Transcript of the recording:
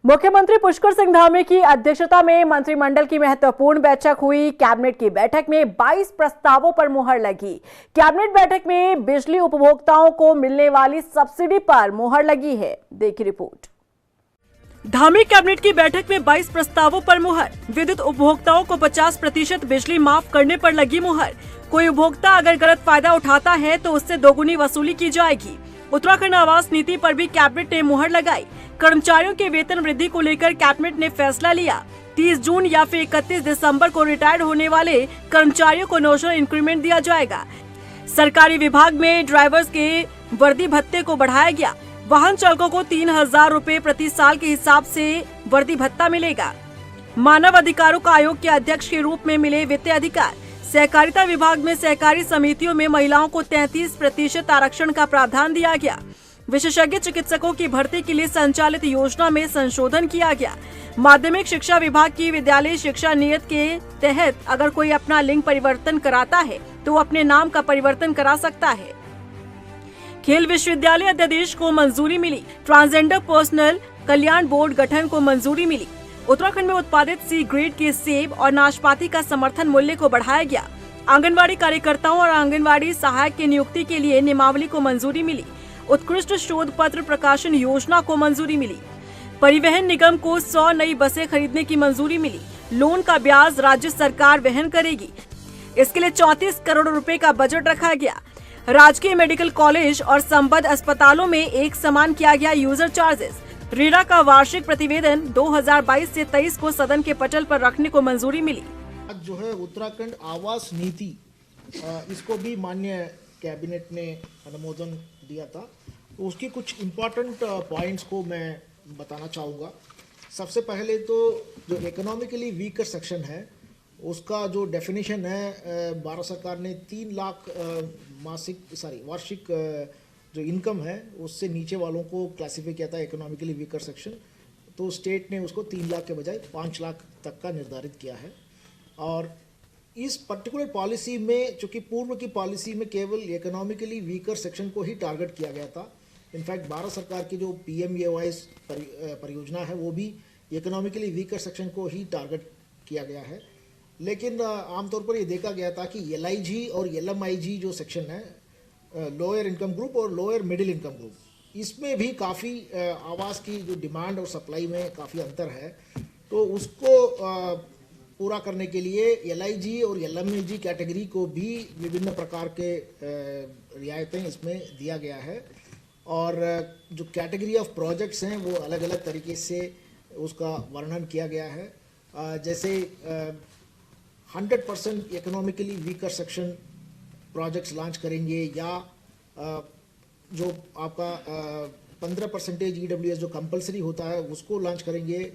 मुख्यमंत्री पुष्कर सिंह धामी की अध्यक्षता में मंत्रिमंडल की महत्वपूर्ण बैठक हुई। कैबिनेट की बैठक में 22 प्रस्तावों पर मुहर लगी। कैबिनेट बैठक में बिजली उपभोक्ताओं को मिलने वाली सब्सिडी पर मुहर लगी है। देखिए रिपोर्ट। धामी कैबिनेट की बैठक में 22 प्रस्तावों पर मुहर। विद्युत उपभोक्ताओं को 50% बिजली माफ करने पर लगी मुहर। कोई उपभोक्ता अगर गलत फायदा उठाता है तो उससे दोगुनी वसूली की जाएगी। उत्तराखंड आवास नीति पर भी कैबिनेट ने मुहर लगाई। कर्मचारियों के वेतन वृद्धि को लेकर कैबिनेट ने फैसला लिया। 30 जून या फिर 31 दिसंबर को रिटायर्ड होने वाले कर्मचारियों को नोशनल इंक्रीमेंट दिया जाएगा। सरकारी विभाग में ड्राइवर्स के वर्दी भत्ते को बढ़ाया गया। वाहन चालकों को 3000 रुपए प्रति साल के हिसाब से वर्दी भत्ता मिलेगा। मानव अधिकारों का आयोग के अध्यक्ष के रूप में मिले वित्तीय अधिकार। सहकारिता विभाग में सहकारी समितियों में महिलाओं को 33% आरक्षण का प्रावधान दिया गया। विशेषज्ञ चिकित्सकों की भर्ती के लिए संचालित योजना में संशोधन किया गया। माध्यमिक शिक्षा विभाग की विद्यालय शिक्षा नियत के तहत अगर कोई अपना लिंग परिवर्तन कराता है तो वो अपने नाम का परिवर्तन करा सकता है। खेल विश्वविद्यालय अध्यादेश को मंजूरी मिली। ट्रांसजेंडर पर्सनल कल्याण बोर्ड गठन को मंजूरी मिली। उत्तराखंड में उत्पादित सी ग्रेड के सेब और नाशपाती का समर्थन मूल्य को बढ़ाया गया। आंगनवाड़ी कार्यकर्ताओं और आंगनवाड़ी सहायक की नियुक्ति के लिए नियमावली को मंजूरी मिली। उत्कृष्ट शोध पत्र प्रकाशन योजना को मंजूरी मिली। परिवहन निगम को 100 नई बसें खरीदने की मंजूरी मिली। लोन का ब्याज राज्य सरकार वहन करेगी। इसके लिए 34 करोड़ रुपए का बजट रखा गया। राजकीय मेडिकल कॉलेज और संबद्ध अस्पतालों में एक समान किया गया यूजर चार्जेस। रेरा का वार्षिक प्रतिवेदन 2022 से 23 को सदन के पटल पर रखने को मंजूरी मिली। आज जो है उत्तराखंड आवास नीति, इसको भी माननीय कैबिनेट ने अनुमोदन दिया था। तो उसकी कुछ इम्पोर्टेंट पॉइंट्स को मैं बताना चाहूँगा। सबसे पहले तो जो इकोनॉमिकली वीकर सेक्शन है उसका जो डेफिनेशन है, भारत सरकार ने 3 लाख वार्षिक जो इनकम है उससे नीचे वालों को क्लासीफाई किया था इकोनॉमिकली वीकर सेक्शन। तो स्टेट ने उसको 3 लाख के बजाय 5 लाख तक का निर्धारित किया है। और इस पर्टिकुलर पॉलिसी में, चूँकि पूर्व की पॉलिसी में केवल इकोनॉमिकली वीकर सेक्शन को ही टारगेट किया गया था। इनफैक्ट भारत सरकार की जो PMAY परियोजना है वो भी इकोनॉमिकली वीकर सेक्शन को ही टारगेट किया गया है। लेकिन आमतौर पर ये देखा गया था कि LIG और LMIG जो सेक्शन है, लोअर इनकम ग्रुप और लोअर मिडिल इनकम ग्रुप, इसमें भी काफ़ी आवास की जो डिमांड और सप्लाई में काफ़ी अंतर है। तो उसको पूरा करने के लिए LIG और LMIG कैटेगरी को भी विभिन्न प्रकार के रियायतें इसमें दिया गया है। और जो कैटेगरी ऑफ प्रोजेक्ट्स हैं वो अलग अलग तरीके से उसका वर्णन किया गया है। जैसे 100% economically weaker section projects launch करेंगे, या जो आपका 15% EWS जो कंपलसरी होता है उसको लॉन्च करेंगे।